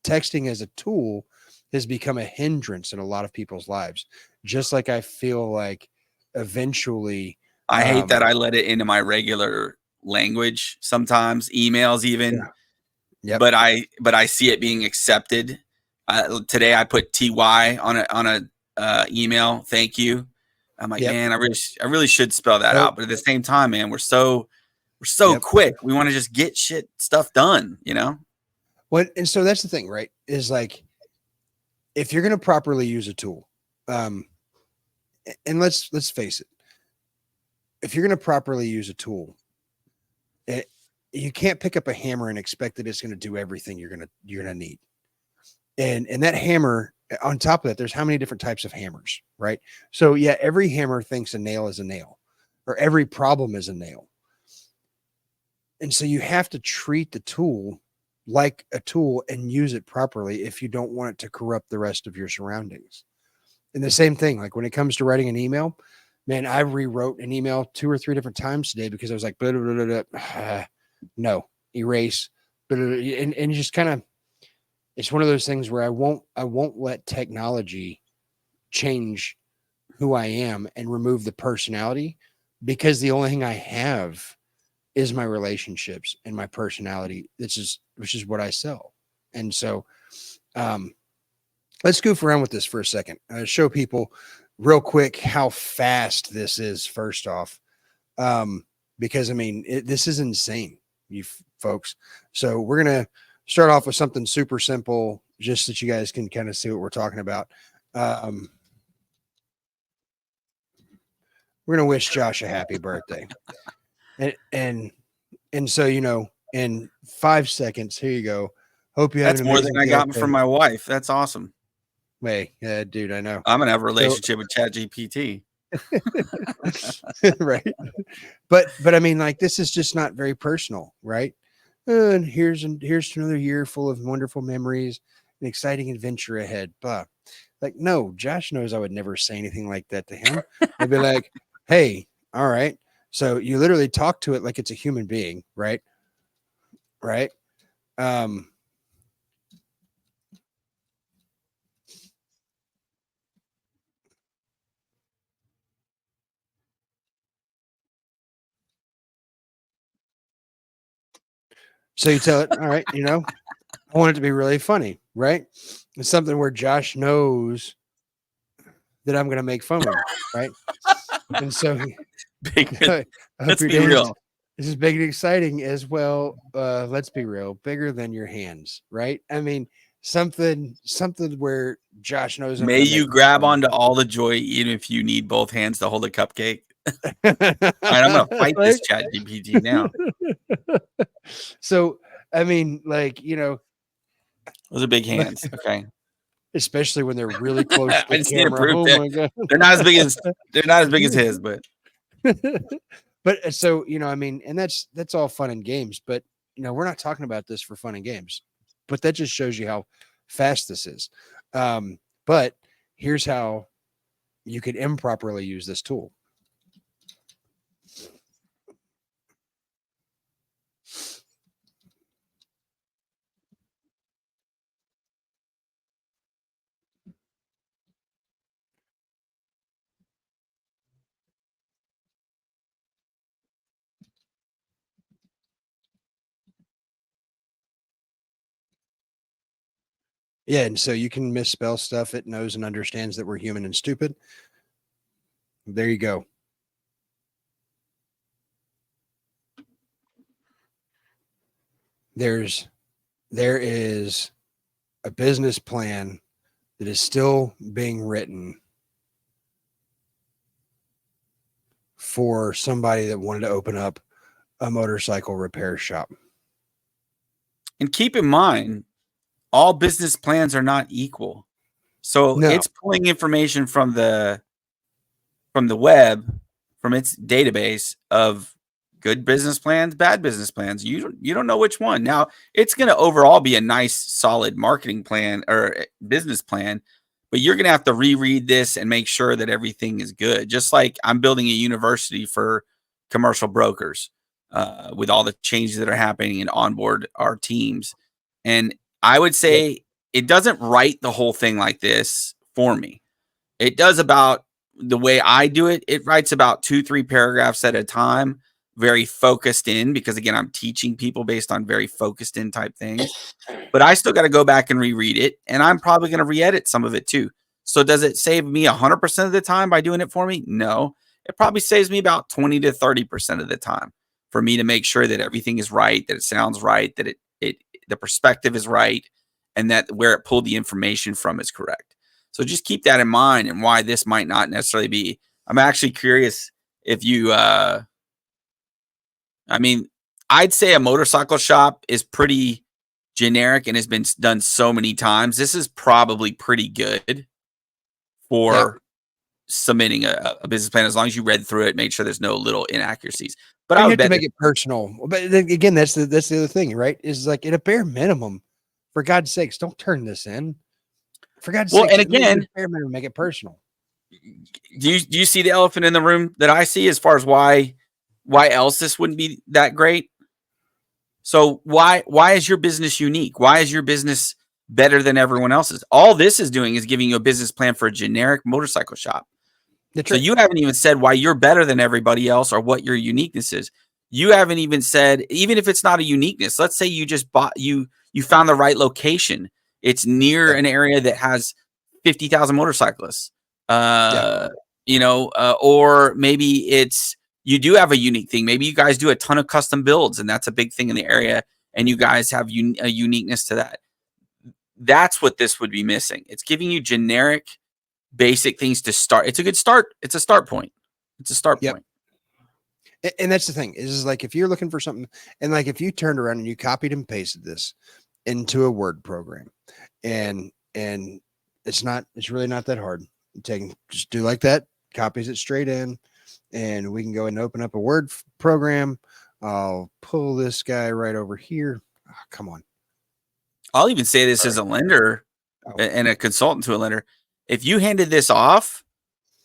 texting as a tool has become a hindrance in a lot of people's lives. Just like I feel like eventually, I hate that I let it into my regular language sometimes, emails even. Yeah. Yep. But I see it being accepted. Today I put TY on a email. Thank you. I'm like, Yep. man, I really should spell that out. But at the same time, man, we're so Yep. quick. We want to just get stuff done, Well, and so that's the thing, right? Is like, if you're going to properly use a tool, and let's face it, if you're going to properly use a tool, you can't pick up a hammer and expect that it's going to do everything you're going to need. And that hammer, on top of that, there's how many different types of hammers, right? So yeah, every hammer thinks a nail is a nail, or every problem is a nail. And so you have to treat the tool like a tool and use it properly if you don't want it to corrupt the rest of your surroundings. And the same thing, like when it comes to writing an email, man, I rewrote an email 2 or 3 different times today because I was like, blah, blah, blah, blah, no, erase, and just kind of, it's one of those things where I won't let technology change who I am and remove the personality, because the only thing I have is my relationships and my personality. Which is what I sell. And so, let's goof around with this for a second. Show people real quick how fast this is. First off, because I mean, this is insane, you folks. So we're going to start off with something super simple, just that you guys can kind of see what we're talking about. We're going to wish Josh a happy birthday. And so, in 5 seconds, here you go. Hope you have That's more than I got from my wife. That's awesome. Hey, dude, I know. I'm going to have a relationship with ChatGPT. Right. But I mean, like, this is just not very personal, right? And here's to another year full of wonderful memories, an exciting adventure ahead. Blah. Like, no, Josh knows I would never say anything like that to him. I'd be like, hey, all right. So you literally talk to it like it's a human being, right? Right. So you tell it, all right, I want it to be really funny, right? It's something where Josh knows that I'm going to make fun of him, right? And so Let's be real. This is big and exciting as well. Let's be real, bigger than your hands, right? I mean, something where Josh knows. May you grab onto all the joy, even if you need both hands to hold a cupcake. All right, I'm going to fight this ChatGPT now. So, I mean, like, those are big hands. Okay. Especially when they're really close to I the just need to camera. prove Oh that my God. they're not as big as his, but but so, I mean, and that's all fun and games, but we're not talking about this for fun and games, but that just shows you how fast this is. But here's how you could improperly use this tool. Yeah, and so you can misspell stuff. It knows and understands that we're human and stupid. There you go. There is a business plan that is still being written for somebody that wanted to open up a motorcycle repair shop. And keep in mind, all business plans are not equal. So No. it's pulling information from the web, from its database of good business plans, bad business plans. You don't know which one. Now, it's going to overall be a nice, solid marketing plan or business plan, but you're going to have to reread this and make sure that everything is good. Just like I'm building a university for commercial brokers with all the changes that are happening and onboard our teams. And I would say it doesn't write the whole thing like this for me. It does about the way I do it. It writes about 2-3 paragraphs at a time, very focused in, because again, I'm teaching people based on very focused in type things, but I still got to go back and reread it. And I'm probably going to re-edit some of it too. So does it save me 100% of the time by doing it for me? No, it probably saves me about 20 to 30% of the time for me to make sure that everything is right, that it sounds right, that the perspective is right, and that where it pulled the information from is correct. So just keep that in mind, and why this might not necessarily be. I'm actually curious if you, I'd say a motorcycle shop is pretty generic and has been done so many times. This is probably pretty good for submitting a business plan, as long as you read through it, make sure there's no little inaccuracies. But I would have to make it personal. But again, that's the other thing, right? Is like, at a bare minimum, for God's sakes, don't turn this in. For God's sakes, and again, bare minimum, make it personal. Do you see the elephant in the room that I see as far as why else this wouldn't be that great? So why is your business unique? Why is your business better than everyone else's? All this is doing is giving you a business plan for a generic motorcycle shop. So you haven't even said why you're better than everybody else or what your uniqueness is. You haven't even said, even if it's not a uniqueness, let's say you just you found the right location. It's near an area that has 50,000 motorcyclists. Or maybe you do have a unique thing. Maybe you guys do a ton of custom builds, and that's a big thing in the area, and you guys have a uniqueness to that. That's what this would be missing. It's giving you generic, basic things to start. It's a good start. It's a start point. It's a start point. And that's the thing is like, if you're looking for something, and like if you turned around and you copied and pasted this into a Word program, and it's really not that hard. Just do like that, copies it straight in, and we can go and open up a Word program. I'll pull this guy right over here. Oh, come on. I'll even say this as a lender and a consultant to a lender. If you handed this off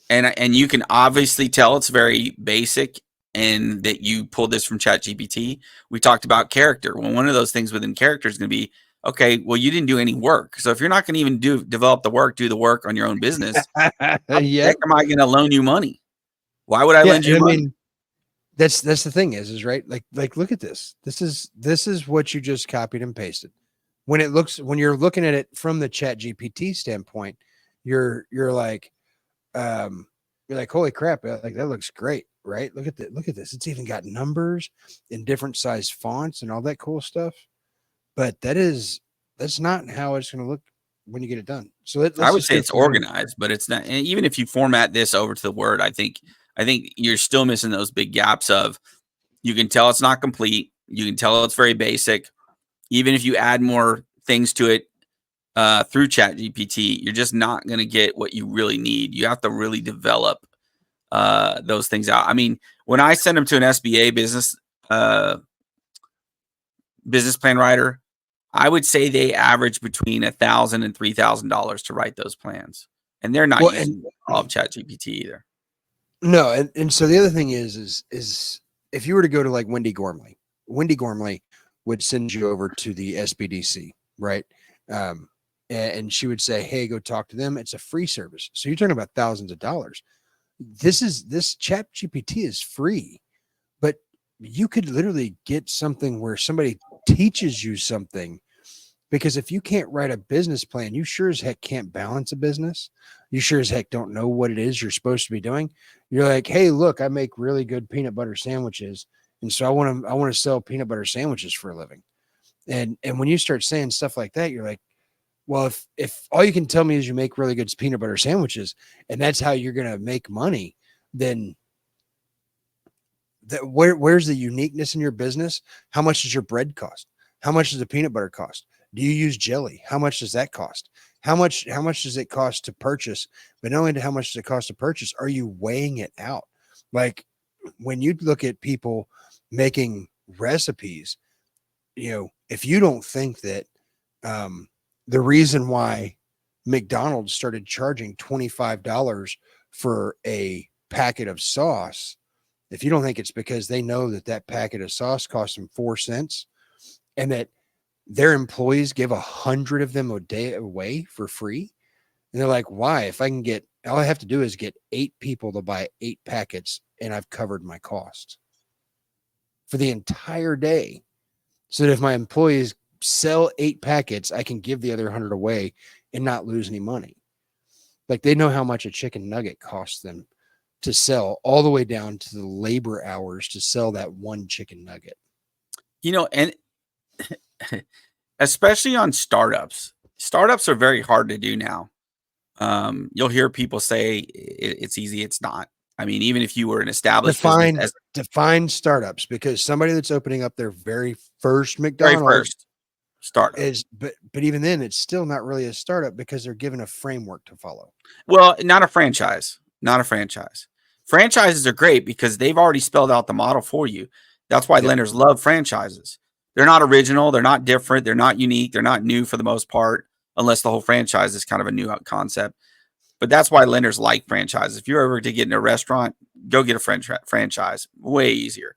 and you can obviously tell it's very basic and that you pulled this from ChatGPT, we talked about character. Well, one of those things within character is going to be, okay, well, you didn't do any work. So if you're not going to even do the work on your own business, how the heck am I going to loan you money? Why would I lend you money? Mean, that's the thing is right. Like, look at this. This is what you just copied and pasted. When you're looking at it from the ChatGPT standpoint, you're like, holy crap. Like, that looks great. Right. Look at this. It's even got numbers in different size fonts and all that cool stuff. But that's not how it's going to look when you get it done. So I would say it's organized, but it's not. And even if you format this over to the Word, I think you're still missing those big gaps of, you can tell it's not complete. You can tell it's very basic. Even if you add more things to it through ChatGPT, you're just not going to get what you really need. You have to really develop those things out. I mean, when I send them to an SBA business plan writer, I would say they average between $1,000 and $3,000 to write those plans, and they're not using all of ChatGPT either. No, and so the other thing is if you were to go to like Wendy Gormley would send you over to the SBDC, right? And she would say, "Hey, go talk to them. It's a free service." So you're talking about thousands of dollars. This ChatGPT is free, but you could literally get something where somebody teaches you something Because if you can't write a business plan, you sure as heck can't balance a business. You sure as heck don't know what it is you're supposed to be doing. You're like, hey, look, I make really good peanut butter sandwiches. And so I want to sell peanut butter sandwiches for a living. And when you start saying stuff like that, you're like, well, if all you can tell me is you make really good peanut butter sandwiches and that's how you're going to make money, then where's the uniqueness in your business? How much does your bread cost? How much does the peanut butter cost? Do you use jelly? How much does that cost? How much does it cost to purchase? But not only how much does it cost to purchase, are you weighing it out? Like when you look at people making recipes, if you don't think that the reason why McDonald's started charging $25 for a packet of sauce, if you don't think it's because they know that packet of sauce costs them 4 cents and that their employees give 100 of them a day away for free. And they're like, why? If I can get, all I have to do is get 8 people to buy 8 packets and I've covered my costs for the entire day. So that if my employees sell 8 packets, I can give the other 100 away and not lose any money. Like they know how much a chicken nugget costs them to sell, all the way down to the labor hours to sell that one chicken nugget. And especially on startups are very hard to do now. You'll hear people say it's easy. It's not. I mean, even if you were an established define startups, because somebody that's opening up their very first McDonald's startup but even then it's still not really a startup because they're given a framework to follow. Well, not a franchise. Franchises are great because they've already spelled out the model for you. That's why lenders love franchises. They're not original. They're not different. They're not unique. They're not new for the most part, unless the whole franchise is kind of a new concept. But that's why lenders like franchises. If you're ever to get in a restaurant, go get a franchise. Way easier.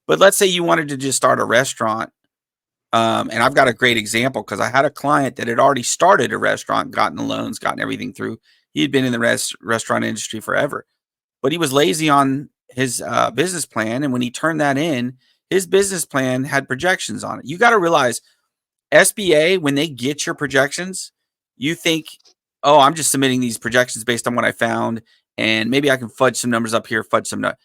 But let's say you wanted to just start a restaurant. And I've got a great example because I had a client that had already started a restaurant, gotten the loans, gotten everything through. He had been in the restaurant industry forever, but he was lazy on his business plan. And when he turned that in, his business plan had projections on it. You got to realize SBA, when they get your projections, you think, oh, I'm just submitting these projections based on what I found. And maybe I can fudge some numbers up here, fudge some numbers.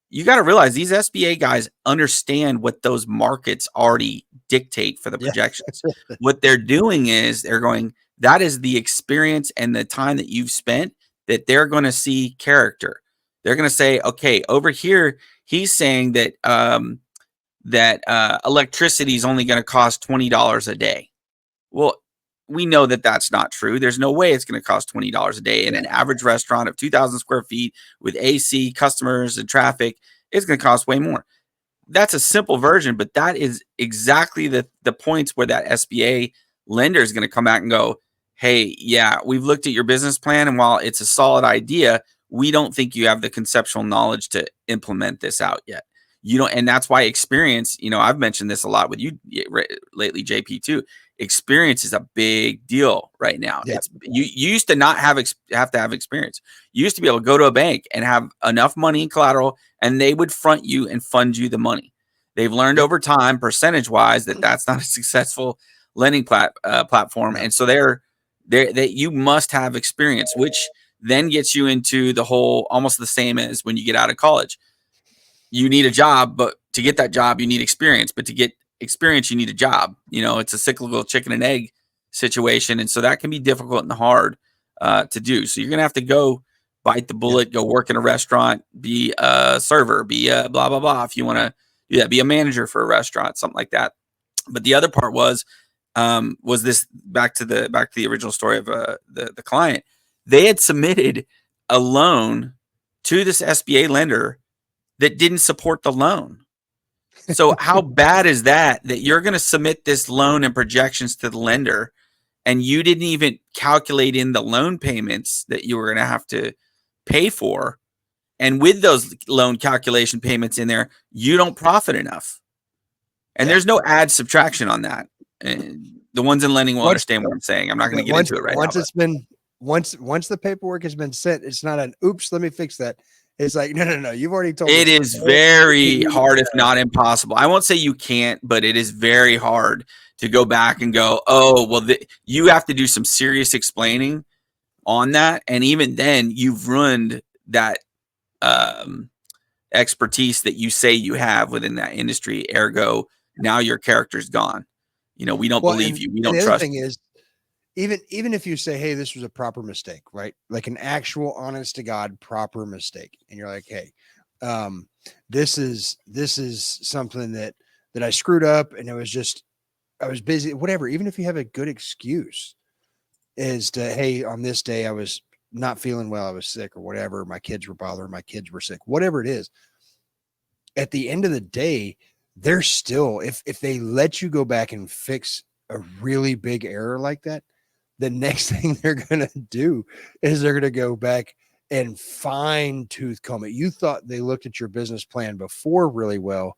You got to realize these SBA guys understand what those markets already dictate for the projections. What they're doing is they're going, that is the experience and the time that you've spent that they're going to see character. They're going to say, okay, over here, he's saying that electricity is only going to cost $20 a day. Well, we know that that's not true. There's no way it's going to cost $20 a day in an average restaurant of 2,000 square feet with AC, customers, and traffic. It's going to cost way more. That's a simple version, but that is exactly the points where that SBA lender is going to come back and go, hey, yeah, we've looked at your business plan, and while it's a solid idea, we don't think you have the conceptual knowledge to implement this out yet. You don't, and that's why experience, I've mentioned this a lot with you lately, JP, too. Experience is a big deal right now. Yeah. You used to not have to have experience. You used to be able to go to a bank and have enough money in collateral, and they would front you and fund you the money. They've learned over time, percentage wise, that that's not a successful lending platform, and so that you must have experience, which then gets you into the whole almost the same as when you get out of college. You need a job, but to get that job, you need experience. But to get experience, you need a job. It's a cyclical chicken and egg situation. And so that can be difficult and hard to do. So you're going to have to go bite the bullet, go work in a restaurant, be a server, be a blah, blah, blah. If you want to do that, be a manager for a restaurant, something like that. But the other part was this back to the original story of the client. They had submitted a loan to this SBA lender that didn't support the loan. So how bad is that you're going to submit this loan and projections to the lender and you didn't even calculate in the loan payments that you were going to have to pay for? And with those loan calculation payments in there, you don't profit enough. And there's no add subtraction on that. And the ones in lending will understand what I'm saying. I'm not going to get into it right now. Once the paperwork has been sent, it's not an oops, let me fix that. It's like, no. You've already told It us. is very hard, if not impossible. I won't say you can't, but it is very hard to go back and go, oh, well, you have to do some serious explaining on that. And even then, you've ruined that expertise that you say you have within that industry. Ergo, now your character's gone. We don't believe you. We don't the other trust thing you. is, even if you say, hey, this was a proper mistake, right? Like an actual honest to God proper mistake. And you're like, hey, this is something that I screwed up, and I was busy, whatever. Even if you have a good excuse is to, hey, on this day, I was not feeling well. I was sick or whatever. My kids were bothering. My kids were sick, whatever it is. At the end of the day, they're still, if they let you go back and fix a really big error like that, the next thing they're going to do is they're going to go back and fine tooth comb it. You thought they looked at your business plan before really well.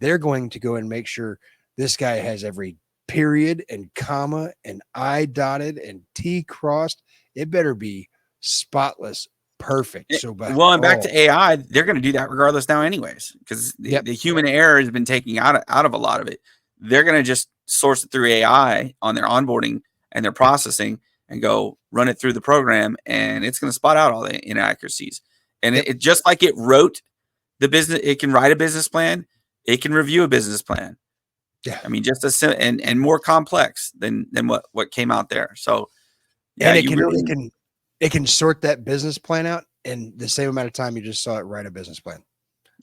They're going to go and make sure this guy has every period and comma and I dotted and T crossed. It better be spotless, perfect. So, and back to AI, they're going to do that regardless now, anyways, because the human error has been taken out of a lot of it. They're going to just source it through AI on their onboarding and their processing and go run it through the program, and it's going to spot out all the inaccuracies. And it just like it wrote the business, it can write a business plan, it can review a business plan. Yeah, I mean, just and more complex than what came out there. So, yeah, and it can sort that business plan out in the same amount of time you just saw it write a business plan.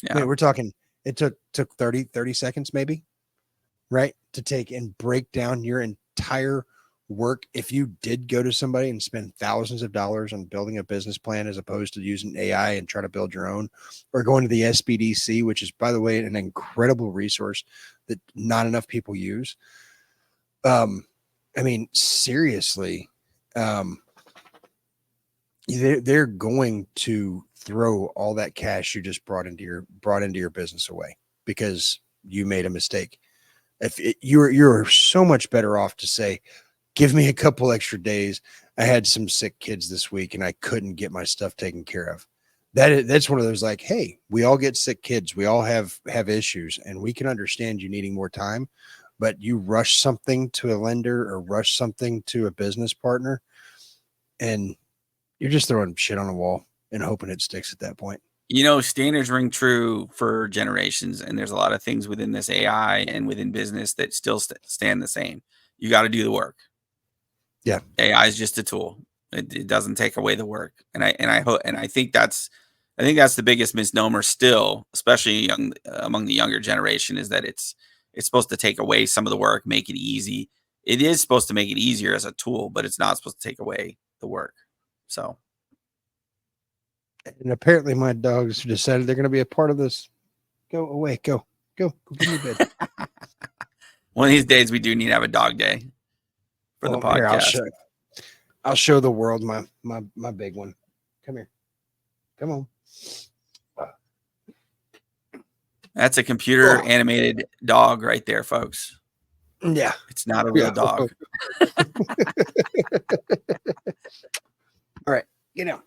Yeah, I mean, we're talking. It took 30 seconds maybe, right, to take and break down your entire work. If you did go to somebody and spend thousands of dollars on building a business plan as opposed to using AI and try to build your own, or going to the SBDC, which is, by the way, an incredible resource that not enough people use. I mean, seriously, they're going to throw all that cash you just brought into your business away because you made a mistake. You're so much better off to say, give me a couple extra days. I had some sick kids this week and I couldn't get my stuff taken care of. That's one of those, like, hey, we all get sick kids. We all have issues, and we can understand you needing more time, but you rush something to a lender or rush something to a business partner, and you're just throwing shit on a wall and hoping it sticks at that point. Standards ring true for generations, and there's a lot of things within this AI and within business that still stand the same. You got to do the work. Yeah, AI is just a tool. It doesn't take away the work, and I think that's the biggest misnomer still, especially among the younger generation, is that it's supposed to take away some of the work, make it easy. It is supposed to make it easier as a tool, but it's not supposed to take away the work. So, and apparently my dogs decided they're going to be a part of this. Go away. Go give me bed. One of these days we do need to have a dog day for the podcast. Here, I'll show the world my big one. Come here. Come on. That's a computer animated dog right there, folks. Yeah. It's not a real dog. All right. Get out.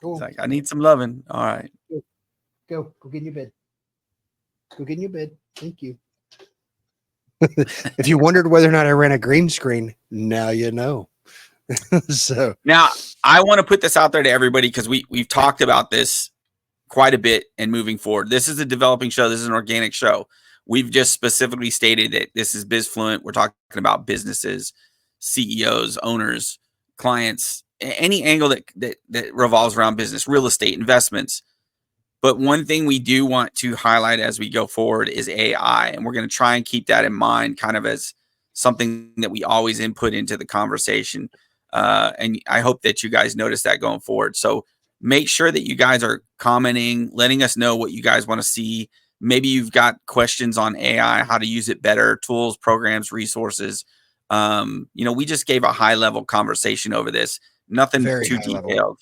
It's like, I need some loving. All right. Go get in your bed. Go get in your bed. Thank you. If you wondered whether or not I ran a green screen, now you know. So now I want to put this out there to everybody, because we've talked about this quite a bit and moving forward. This is a developing show. This is an organic show. We've just specifically stated that this is Bizfluent. We're talking about businesses, CEOs, owners, clients, any angle that revolves around business, real estate, investments. But one thing we do want to highlight as we go forward is AI. And we're going to try and keep that in mind, kind of as something that we always input into the conversation. And I hope that you guys notice that going forward. So make sure that you guys are commenting, letting us know what you guys want to see. Maybe you've got questions on AI, how to use it better, tools, programs, resources. We just gave a high level conversation over this. Nothing too detailed. Level.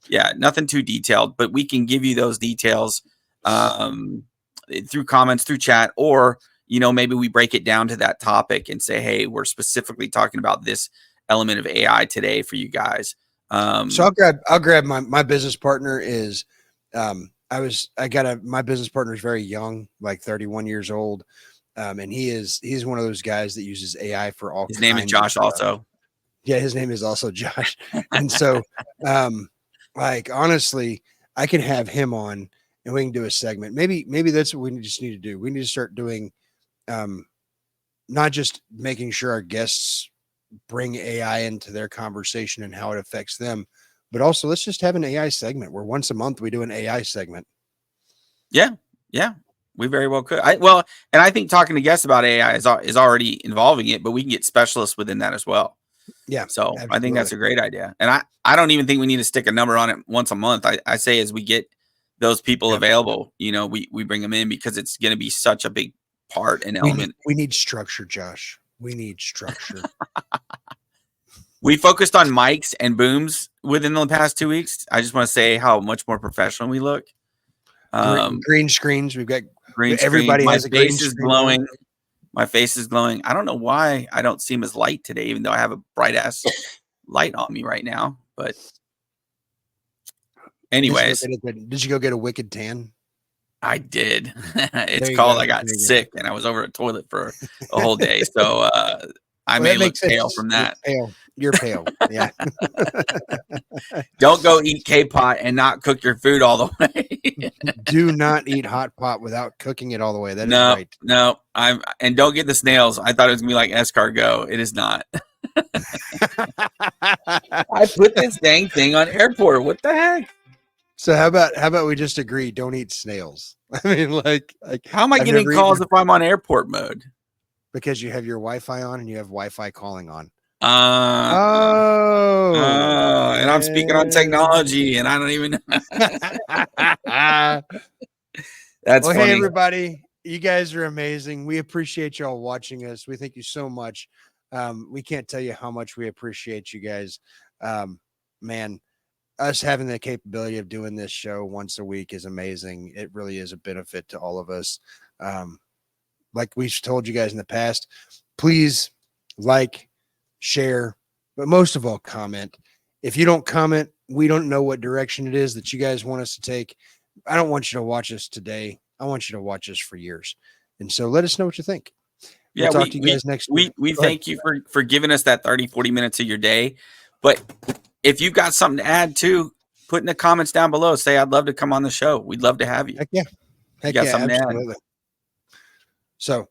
Yeah, nothing too detailed, but we can give you those details through comments, through chat, or, maybe we break it down to that topic and say, hey, we're specifically talking about this element of AI today for you guys. So I'll grab my business partner is My business partner is very young, like 31 years old. And he's one of those guys that uses AI for all His kinds name is Josh of stuff. also. Yeah, his name is also Josh. And so, like, honestly, I can have him on and we can do a segment. Maybe that's what we just need to do. We need to start doing, not just making sure our guests bring AI into their conversation and how it affects them, but also let's just have an AI segment where once a month we do an AI segment. Yeah. We very well could. And I think talking to guests about AI is already involving it, but we can get specialists within that as well. Yeah. So absolutely. I think that's a great idea. And I don't even think we need to stick a number on it once a month. I say as we get those people available, we bring them in because it's going to be such a big part and element. We need structure, Josh. We need structure. We focused on mics and booms within the past 2 weeks. I just want to say how much more professional we look. Green screens. We've got green everybody screen. has a green screen. Glowing. My face is glowing. I don't know why I don't seem as light today, even though I have a bright ass light on me right now. But anyways, did you go get a wicked tan? I did. It's called I got sick and I was over a toilet for a whole day. So I may look pale from that. You're pale. Yeah. Don't go eat K-pot and not cook your food all the way. Do not eat hot pot without cooking it all the way. That is right. No, and don't get the snails. I thought it was gonna be like escargot. It is not. I put this dang thing on airport. What the heck? So how about we just agree? Don't eat snails. I mean, like how am I getting calls if I'm on airport mode? Because you have your Wi-Fi on and you have Wi-Fi calling on. And I'm speaking on technology and I don't even That's funny. Hey everybody, you guys are amazing. We appreciate y'all watching us. We thank you so much. We can't tell you how much we appreciate you guys. Man, us having the capability of doing this show once a week is amazing. It really is a benefit to all of us. Like we've told you guys in the past, please like, share, but most of all, comment. If you don't comment, we don't know what direction it is that you guys want us to take. I don't want you to watch us today. I want you to watch us for years. And so let us know what you think. We'll talk to you guys next week. We thank you for giving us that 30, 40 minutes of your day. But if you've got something to add too, put in the comments down below. Say, I'd love to come on the show. We'd love to have you. Heck yeah. Absolutely. So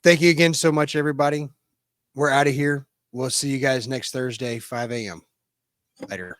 thank you again so much, everybody. We're out of here. We'll see you guys next Thursday, 5 a.m. Later.